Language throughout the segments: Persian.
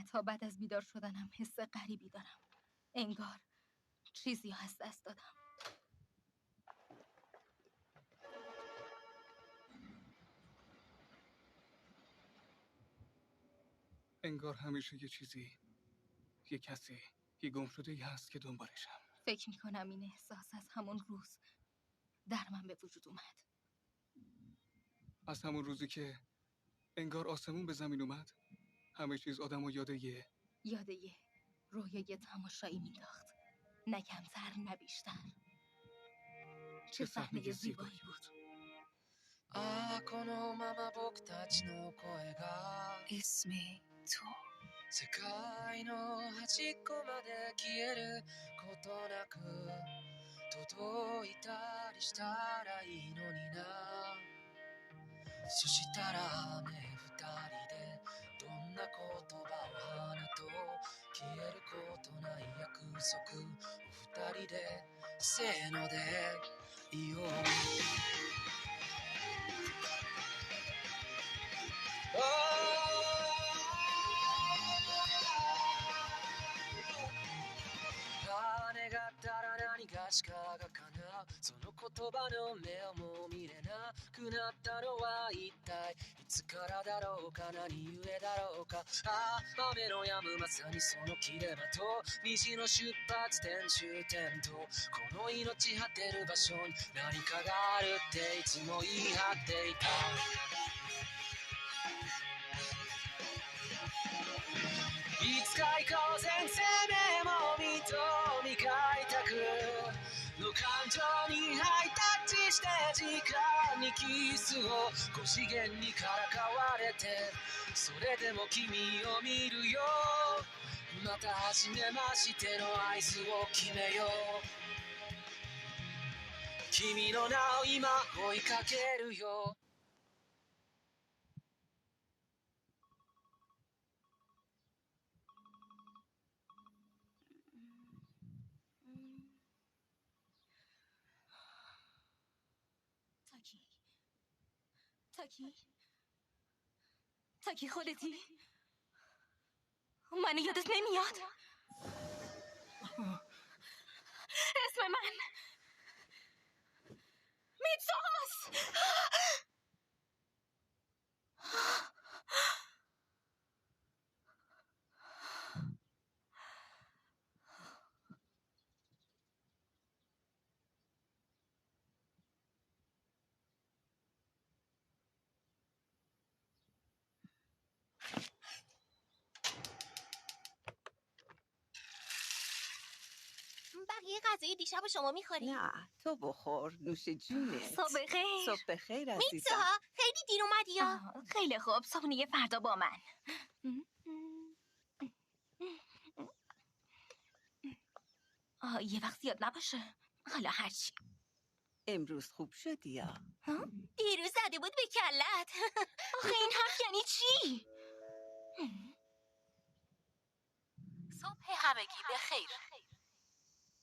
حتی بعد از بیدار شدنم حس غریبی دارم. انگار چیزی از دست دادم. انگار همیشه یه چیزی، یه کسی، یه گم شده هست که دنبالشم. فکر میکنم این احساس از همون روز در من به وجود اومد. از همون روزی که انگار آسمون به زمین اومد، همه چیز آدمو یاد یه رویای تماشایی مینداخت. نه کمتر نه بیشتر. چه صحنه زیبایی بود. このまま僕たちの声が اسم تو 世界の端っこまで消えることなく届いたりしたらいいのにな。そしたらね、二人でどんな言葉を花と消えることない約束を二人でせーので言おう。願ったら何がしかが叶う。その言葉の目をも見れなくなったのは一体いつからだろうか。何故だろうか。雨の止むまさにその切れ間と虹の出発点終点とこの命果てる場所に何かがあるっていつも言い張っていた。いつか行こう先生目も見と磨いたくの感情にハイタッチして時間にキスを5次元にからかわれてそれでも君を見るよ。また初めましての合図を決めよう。君の名を今追いかけるよ。تاکی خودتی؟ منو یادت نمیاد؟ اسم من میتسوهاست. بقیه غذای دیشب شما میخوری؟ نه تو بخور، نوش جونت. صبح بخیر. صبح بخیر عزیزم. میتسوها خیلی دیر اومدی یا؟ خیلی خوب، صبحونه فردا با من. یه وقت زیاد نباشه. حالا هرچی. امروز خوب شدی یا؟ دیروز زده بود به کلت. آخه این حرف یعنی چی؟ صبح همگی بخیر.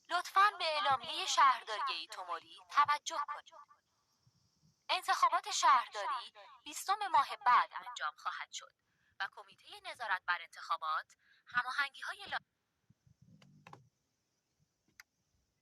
لطفاً به اعلامیه شهرداری توموری توجه کنید. انتخابات شهرداری 20 ماه بعد انجام خواهد شد و کمیته نظارت بر انتخابات هماهنگی‌های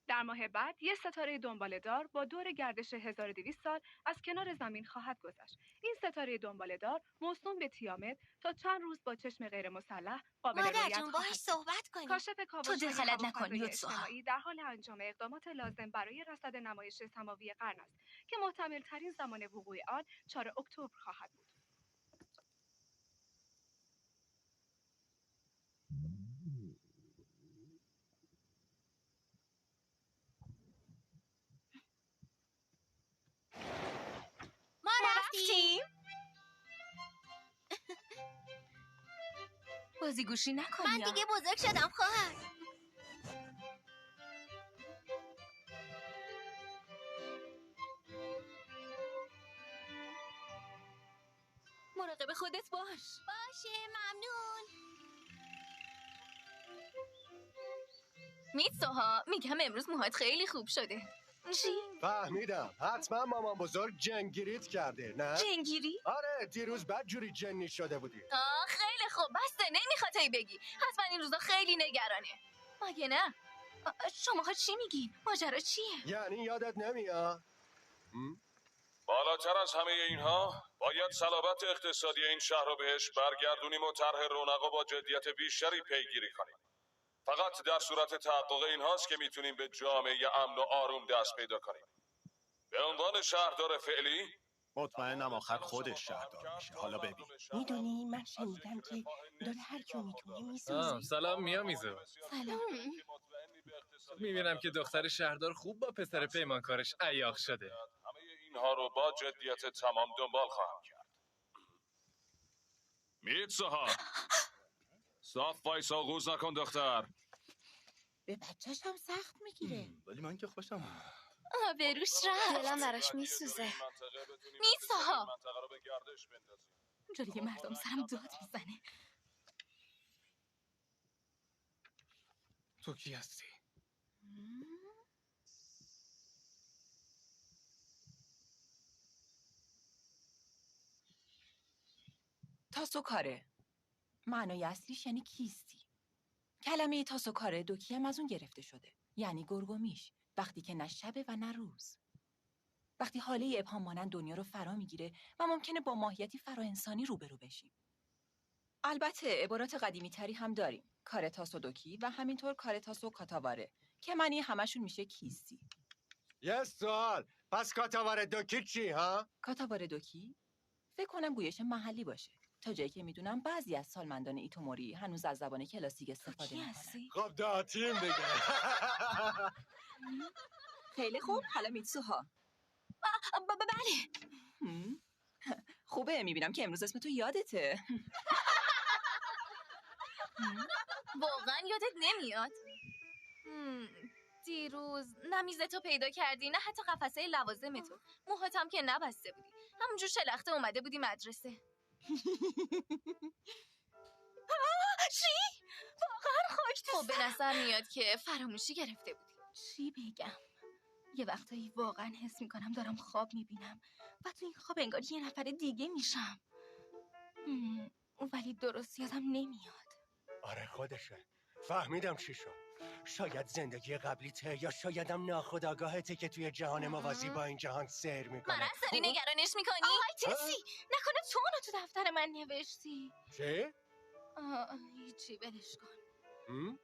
در ماه بعد یک ستاره دنباله‌دار با دور گردش 1200 سال از کنار زمین خواهد گذشت. این ستاره دنباله‌دار موسوم به تیامت تا چند روز با چشم غیر مسلح قابل رؤیت مادر جون باهاش خواهد صحبت کنیم. کاشف تو کاوش‌های دخالت نکن، هواپیمای یوتسوها. اجتماعی در حال انجام اقدامات لازم برای رصد نمایش سماوی قرن است که محتمل ترین زمان وقوع آن 4 اکتبر خواهد بود. ما رفتیم. بازیگوشی نکن. من دیگه بزرگ شدم خواهر. مراقب خودت باش. باشه ممنون. میتسوها، میگم امروز موهات خیلی خوب شده. چی؟ فهمیدم، حتما مامان بزرگ جنگیریت کرده، نه؟ جنگیری؟ آره، دیروز بدجوری جنی شده بودی. خیلی خب بسته، نمیخواد بگی. حتما این روزا خیلی نگرانه. مگه نه؟ شماها چی میگین؟ ماجرا چیه؟ یعنی یادت نمیاد؟ بالاتر از همه اینها باید صلابت اقتصادی این شهر رو بهش برگردونیم و طرح رونق رو با جدیت بیشتری پیگیری کنیم. فقط در صورت تحقق این هاست که میتونیم به جامعه امن و آروم دست پیدا کنیم. به عنوان شهردار فعلی مطمئنم آخر خودش شهردار میشه. حالا ببین، میدونی من شنیدم که داره هر کیو میتونه میسوزه. سلام میامیزو. سلام. میبینم که دختر شهردار خوب با پسر پیمانکارش عیاق شده. همه اینها رو با جدیت تمام دنبال خواهم کرد. میتسوها صاف وایسا، غوز نکن دختر. به بچهش هم سخت میگیره. ولی من که خوشم. بروش رفت. دلم براش میسوزه. میتسوها منطقه رو به گردش بندازیم. جلوی مردم سرم داد میزنه. تو کی هستی؟ تاسوکاره معنای اصلیش یعنی کیستی. کلمه تاسوکاره دوکی هم از اون گرفته شده، یعنی گرگومیش، وقتی که نه شبه و نه روز. وقتی حاله ابهام مانند دنیا رو فرا میگیره و ممکنه با ماهیتی فرا انسانی روبرو بشیم. البته عبارات قدیمی تری هم داریم، کاره تاسو دوکی و همینطور کاره تاسو کاتاواره که معنی همشون میشه کیستی. یه سوال، پس کاتاواره دوکی چی ها؟ کاتاواره دوکی؟ فکر کنم گویش محلی باشه. تا جایی که میدونم بعضی از سالمندان ایتوموری هنوز از زبان کلاسیک استفاده میکنن. خب داتیم دیگه. خیلی خوب، حالا میتسوها. بله. خوبه، میبینم که امروز اسم تو یادته. واقعا یادت نمیاد؟ دیروز نه میزتو پیدا کردی نه حتی قفسه لوازمتو. موهاتم که نبسته بودی، همونجور شلخته اومده بودی مدرسه. چی؟ واقعا خاک تو خب به نظر میاد که فراموشی گرفته بودی. چی بگم؟ یه وقتایی واقعا حس میکنم دارم خواب میبینم و تو این خواب انگار یه نفر دیگه میشم. ولی درست یادم نمیاد. آره خودشه. فهمیدم چی شد. شاید زندگی قبلیته یا شایدم ناخودآگاهته که توی جهان موازی با این جهان سیر میکنه. من داری نگرانش میکنی؟ آهای تسی، نکنه تو اونو تو دفتر من نوشتی؟ چی؟ هیچی، ولش کن.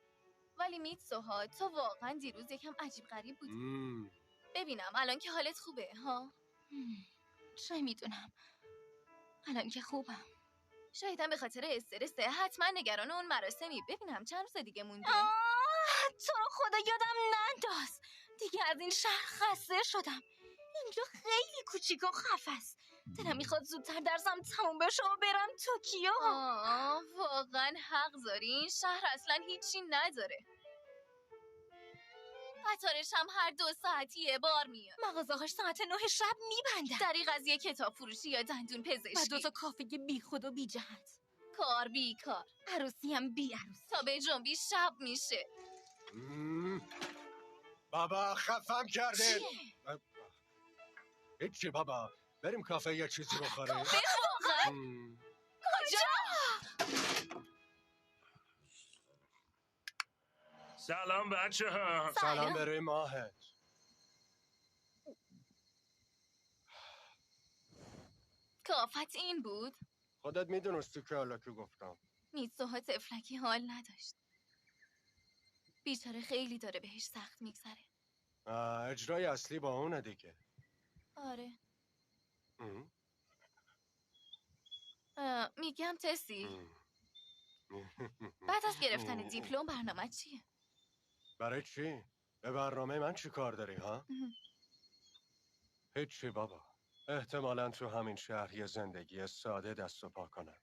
ولی میتسوها تو واقعا دیروز یکم عجیب غریب بودی. ببینم الان که حالت خوبه ها؟ چه میدونم، الان که خوبم. شایدم به خاطر استرسه. حتما نگران اون مراسمی. ببینم چند روز دیگه مونده. تو رو خدا یادم ننداز. دیگه از این شهر خسته شدم. اینجا خیلی کوچیک و خفست. دلم میخواد زودتر درسم تموم بشه و برم توکیو. واقعا حق داری، این شهر اصلا هیچی نداره. قطارش هم هر 2 ساعتیه بار میاد. مغازه‌هاش ساعت 9 شب میبندن. دریغ از یه کتاب فروشی یا دندون پزشکی و 2 تا کافه بی خود و بی جهت. کار بی کار، عروسی هم بی عروسی. تا به جنبی شب میشه. بابا خفم کرده. هیچی بابا، بریم کافه یه چیزی بخوریم. کافه واقعا؟ کجا؟ سلام بچه ها. سلام به روی ماهت. کافت این بود؟ خودت میدونستی که حالا که گفتم. میتسوها طفلکی حال نداشت. بیچاره خیلی داره بهش سخت میگذره. اجرای اصلی با اونه دیگه. آره. میگم تسی، بعد از گرفتن دیپلم برنامه چیه؟ برای چی؟ به برنامه من چی کار داری ها؟ هیچی بابا، احتمالاً تو همین شهر یه زندگی ساده دست و پا کنم.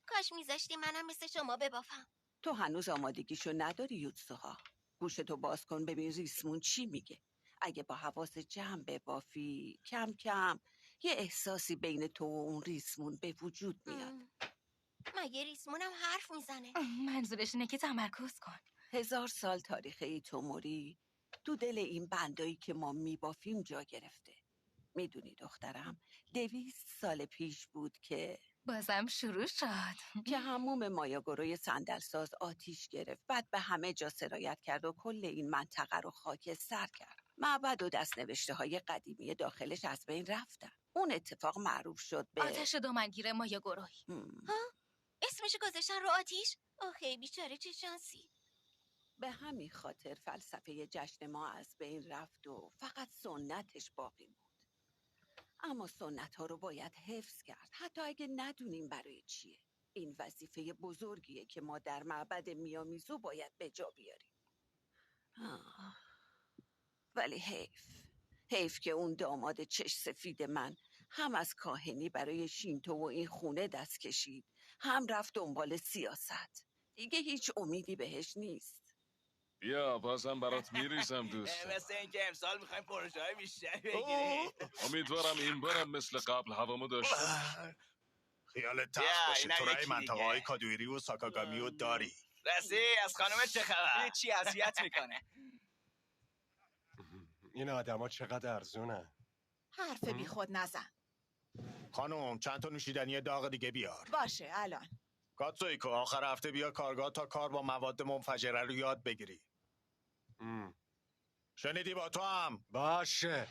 کاش میذاشتی منم مثل شما ببافم. تو هنوز آمادگیشو نداری یوتسوها. گوشتو باز کن ببین ریسمون چی میگه. اگه با حواس جمع ببافی کم کم یه احساسی بین تو و اون ریسمون به وجود میاد. مگه ریسمونم حرف میزنه؟ منظورش اینه که تمرکز کن. 1000 سال تاریخ ایتوموری تو دل این بندایی که ما میبافیم جا گرفته. میدونی دخترم 200 سال پیش بود که بازم شروع شد که هموم مایاگوروی صندلساز آتیش گرفت، بعد به همه جا سرایت کرد و کل این منطقه رو خاکستر کرد. معبد و دست‌نوشته های قدیمی داخلش از بین رفتن. اون اتفاق معروف شد به آتش دامنگیر مایاگوروی. ها؟ اسمش گذاشتن رو آتیش؟ آخه بیچاره چه شانسی. به همین خاطر فلسفه جشن ما از بین رفت و فقط سنتش باقی موند. اما سنت ها رو باید حفظ کرد، حتی اگه ندونیم برای چیه. این وظیفه بزرگیه که ما در معبد میامیزو باید به جا بیاریم. ولی حیف که اون داماد چش سفید من هم از کاهنی برای شینتو و این خونه دست کشید، هم رفت دنبال سیاست. دیگه هیچ امیدی بهش نیست. بیا بازم برات میریزم دوست. مثل این که امسال میخوایم پروژه های بیشتری بگیریم. امیدوارم این بارم مثل قبل هوامو داشته باش. خیال تخت باشه، تو رای منطقه های کادویری و ساکاگامیو داری. رسی از خانم چه خبر؟ چی اذیت میکنه؟ این آدما چقدر ارزونه. حرف بی خود نزن. خانم چند تا نوشیدنی داغ دیگه بیار. باشه الان. کاتسویکو آخر هفته بیا کارگاه تا کار با مواد منفجره رو یاد بگیری. شنیدی با تو هم؟ باشه.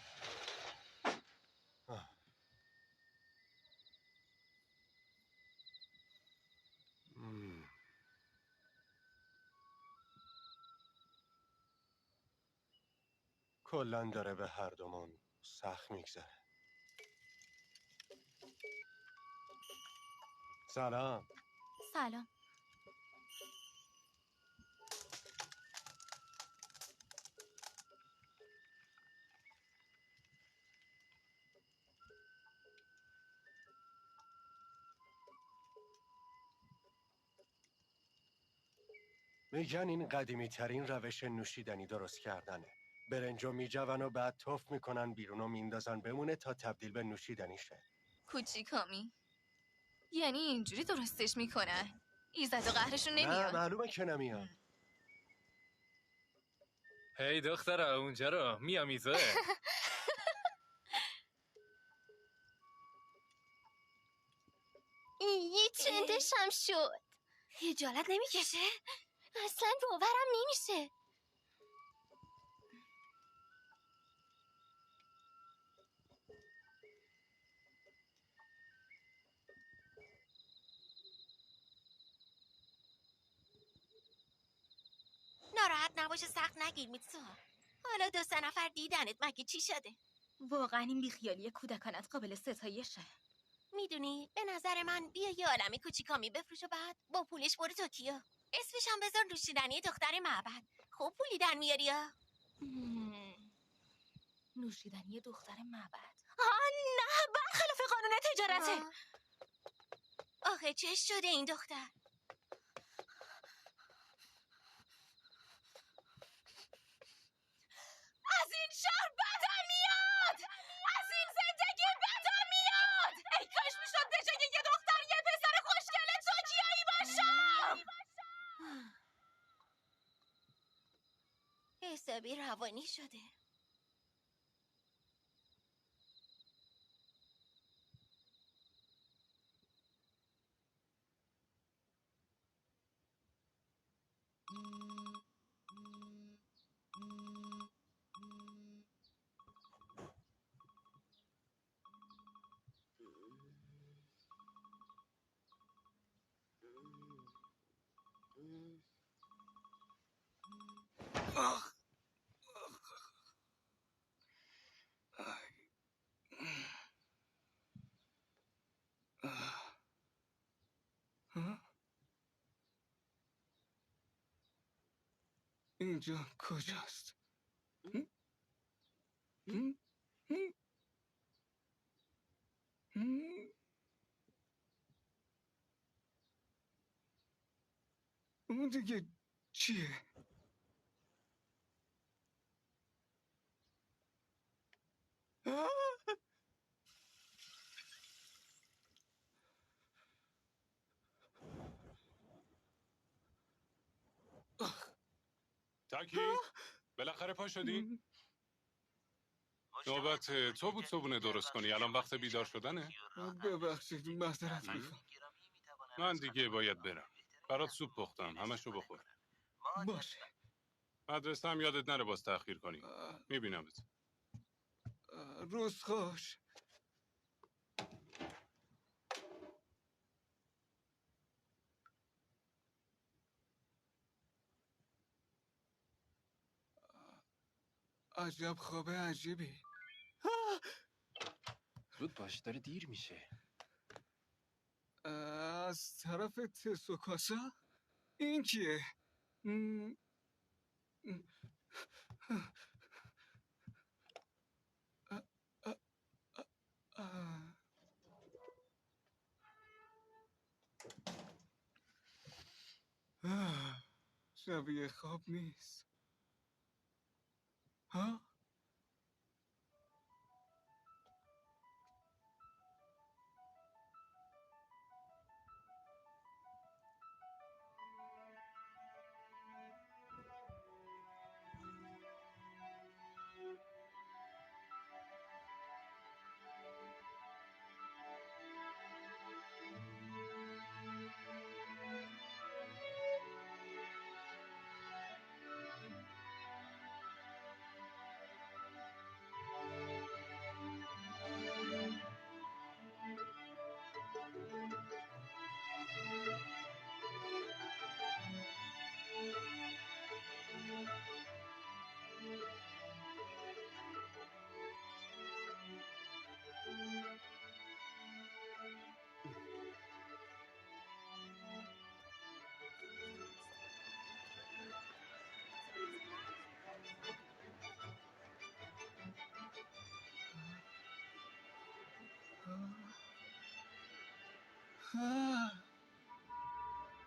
کلن داره به هر دومون سخت میگذره. سلام. سلام. میگن این قدیمی ترین روش نوشیدنی درست کردنه. برنجو میجون و بعد تف میکنن بیرون و میندازن بمونه تا تبدیل به نوشیدنی شه. کوچیکامی یعنی اینجوری درستش میکنن؟ ایزد و قهرشون نمیاد؟ نه معلومه که نمیاد. هی دختره اونجا رو میامیزه. یه چندش هم شد. خجالت نمیکشه؟ اصلا باورم نمیشه. ناراحت نباشه، سخت نگیر میتسو. حالا 2-3 نفر دیدنت، مگه چی شده؟ واقعا این بیخیالی کودکانت قابل ستایشه. میدونی به نظر من بیا یه عالمه کوچیکامی بفروش و بعد با پولش برو توکیو. اسمش هم بذار نوشیدنی دختر معبد. خوب پولی در میاری ها. نوشیدنی دختر معبد. نه برخلاف قانون تجارته. آخه چه شده این دختر؟ از این شهر بدم میاد. از این زندگی بدم میاد. ای کاش میشد به جای یه دختر یه پسر خوشگل توکیایی باشم. حسابی روانی شده. اینجا کجاست؟ اون دیگه چیه؟ تاکی بالاخره پا شدی؟ نوبت تو بود صبونه درست کنی. الان وقت بیدار شدنه. ببخشید معذرت میخوام. من دیگه باید برم. برات سوپ پختم، همشو بخور. باشه. مدرسه هم یادت نره باز تأخیر کنی. میبینمت. روز خوش. عجب خواب عجیبی. زود باش داره دیر میشه. از طرف تسوکاسا؟ این کیه؟ شبیه خواب نیست. ها؟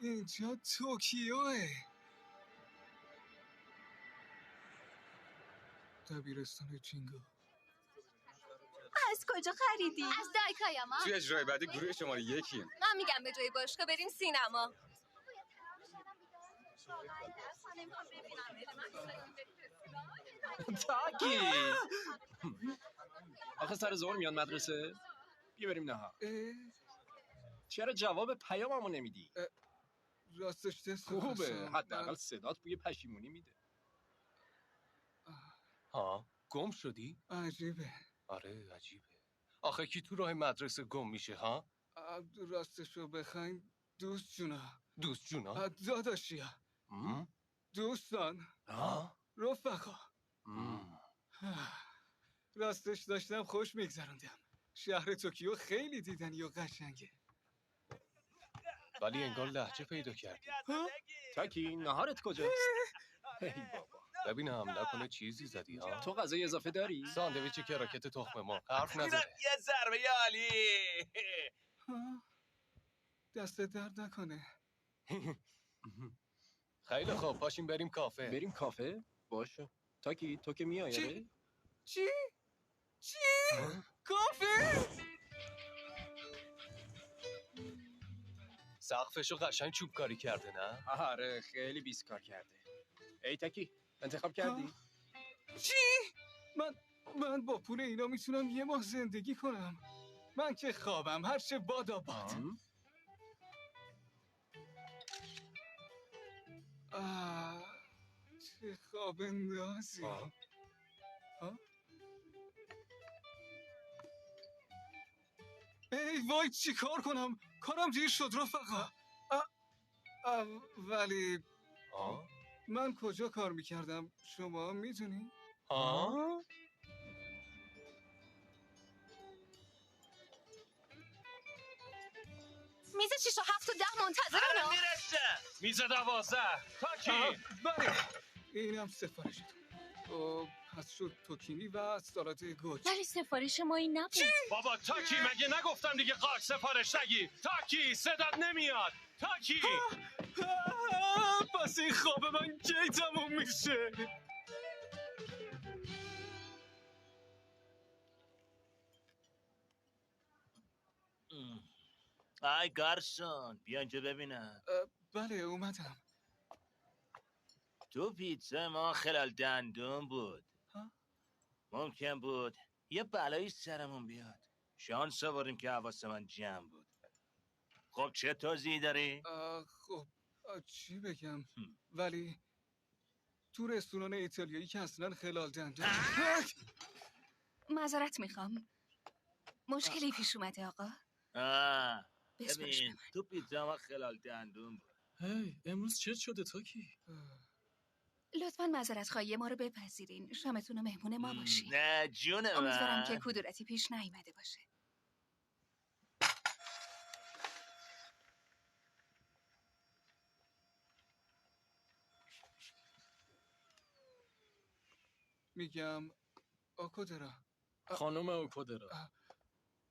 اینجا توکیوه. دبیرستان جینگو. از کجا خریدی؟ از دایکایاما. توی اجرای بعدی گروه شماره 1. من میگم به جای باشگاه بریم سینما. تاکی آخه سر ظهر میاد مدرسه؟ بیا بریم نهار. چرا جواب پیاممو نمیدی؟ راستش دست خوبه، حداقل صدات بوی پشیمونی میده. ها گم شدی؟ عجیبه. آره عجیبه. آخه کی تو راه مدرسه گم میشه ها؟ راستشو بخواین دوست جونا داداشیا دوستان رفقا. راستش داشتم خوش میگذراندم. شهر توکیو خیلی دیدنی و قشنگه، ولی انگار لهجه پیدا کردی. تاکی نهارت کجاست؟ ای بابا ببینم نکنه چیزی زدی ها؟ تو غذای اضافه داری؟ ساندویچ کراکت تخم مرغ. حرف نزده. یه ضربه عالی. دست درد نکنه. خیلی خوب پاشیم بریم کافه. بریم کافه؟ باشه. تاکی تو که میای؟ چی؟ کافه؟ سقفشو قشنگ چوب کاری کرده نه؟ آره خیلی بیسکار کرده. ای تاکی انتخاب کردی؟ چی؟ من با پول اینا میتونم یه ماه زندگی کنم. من که خوابم هرچه بادا باد. چه خواب اندازی. ای وای چی کار کنم؟ کارم دیر شد رفقا. ولی من کجا کار میکردم شما میدونی؟ میز 6 و 7 و 10 منتظرن. میرسه. میز 12. تاکی. بله اینم سفارشتون. پس شد توکینی و سالاد گوجه. ولی سفارش ما این نبود. بابا تاکی مگه نگفتم دیگه قارچ سفارش نگیر. تاکی صدات نمیاد. تاکی پس این خواب من کی تموم میشه؟ ای گارسون بیا اینجا ببینم. بله اومدم. تو پیتزا ما خلال دندون بود. ممکن بود یه بلایی سرمون بیاد. شانس آوردیم که حواس من جمع بود. خب چه توضیحی داری؟ خب چی بگم؟ ولی تو رستوران ایتالیایی که اصلا خلال دندون. معذرت میخوام. مشکلی پیش اومده آقا؟ ببین تو پیتزا ما خلال دندون بود. هی امروز چه شده تاکی؟ لطفاً معذرت خواهی ما رو بپذیرین. شامتون و مهمون ما باشین. نه جون من. امیدوارم که کدورتی پیش نیامده باشه. میگم اوکودرا. خانم اوکودرا.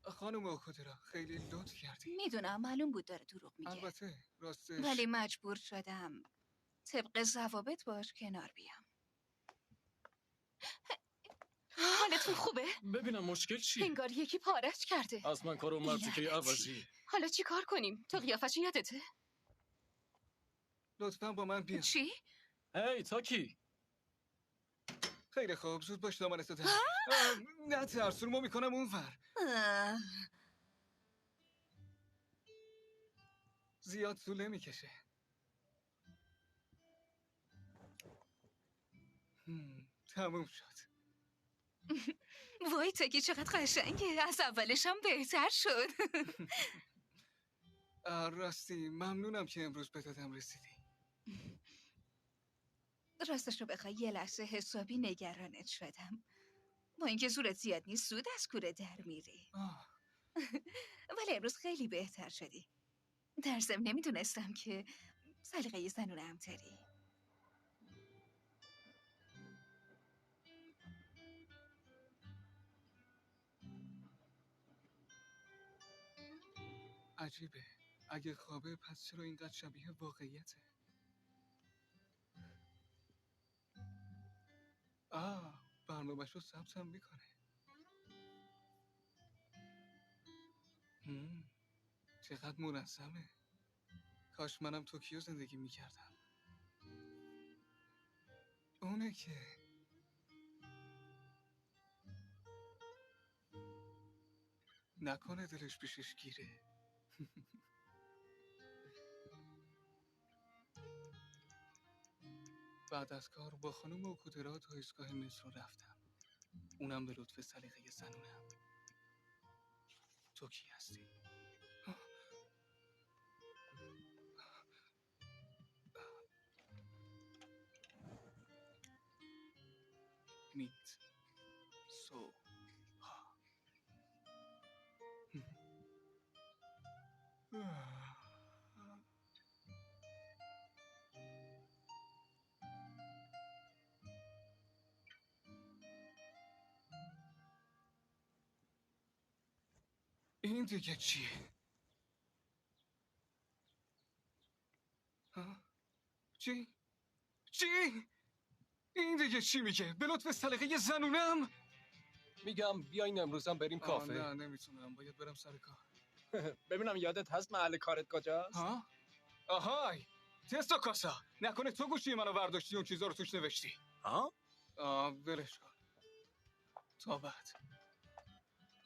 خانم اوکودرا خیلی لطف کردی. میدونم معلوم بود داره دروغ میگه. البته راستش. ولی مجبور شدم طبق ضوابط باش کنار بیام. حالتون خوبه؟ ببینم مشکل چیه؟ انگار یکی پارش کرده. از من کارو مرتی که عوضی. حالا چی کار کنیم؟ تو قیافش یادته؟ لطفاً با من بیا. چی؟ هی تاکی. خیلی خوب زود باش دامنتو در. نه ترسونمو میکنم اونور. زیاد طول نمیکشه. تموم شد. وای تاکی چقدر قشنگه. از اولش هم بهتر شد. راستی ممنونم که امروز به دادم رسیدی. راستش رو بخوای یه لحظه حسابی نگرانت شدم. با اینکه زورت زیاد نیست سود از کوره در میری. ولی امروز خیلی بهتر شدی. در ضمن نمیدونستم که سلیقه زنونه هم داری. عجیبه. اگه خوابه پس چرا اینقدر شبیه واقعیته؟ برنامه‌شو ثبت هم میکنه. چقدر منظمه. کاش منم توکیو زندگی میکردم. اونه که نکنه دلش پیشش گیره. بعد از کار با خانم اوکودرا تا ایستگاه مترو رفتم. اونم به لطف سلیقه زنونم. تو کی هستی؟ میت سو این دیگه چیه؟ چی؟ این دیگه چی میگه؟ به لطف سلیقه زنونم؟ میگم بیاین امروزم بریم کافه. نه نمیتونم، باید برم سر کار. ببینم یادت هست محل کارت کجاست؟ آهای تستو کاسا، نکنه تو گوشی منو برداشتی اون چیزا رو توش نوشتی؟ ولش کن. تا بعد.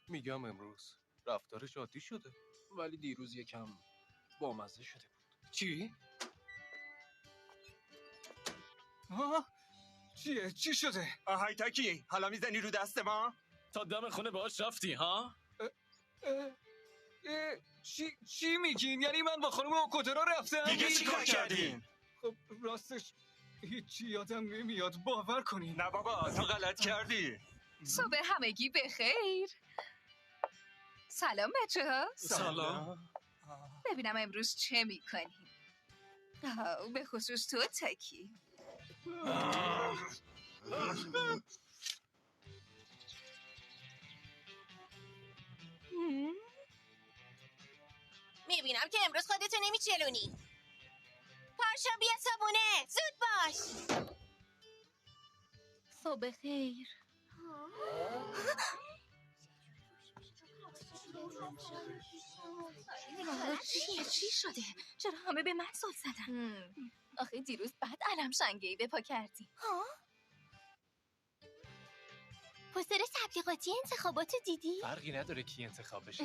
میگم امروز رفتارش عادی شده ولی دیروز یکم بامزه شده بود. چی؟ چیه؟ چی شده؟ آهای تاکی حالا میزنی رو دست ما؟ تا دم خونه باهاش رفتی ها؟ چی میگین؟ یعنی من با خانم اوکودرا رفتم؟ دیگه چی کار کردین؟ خب راستش هیچی یادم نمیاد، باور کنین. نه بابا تو غلط کردی. صبح همگی بخیر. سلام بچه ها. سلام. ببینم امروز چه میکنیم. به خصوص تو تاکی. میبینم که امروز خودتو نمیچلونی. پاشو بیا صبونه، زود باش. صبح خیر. چی شده؟ چرا همه به من زل زدن؟ آخه دیروز بعد علم شنگه‌ای به پا کردی. ها؟ پوستر تبلیغاتی انتخاباتو دیدی؟ فرقی نداره کی انتخاب بشه،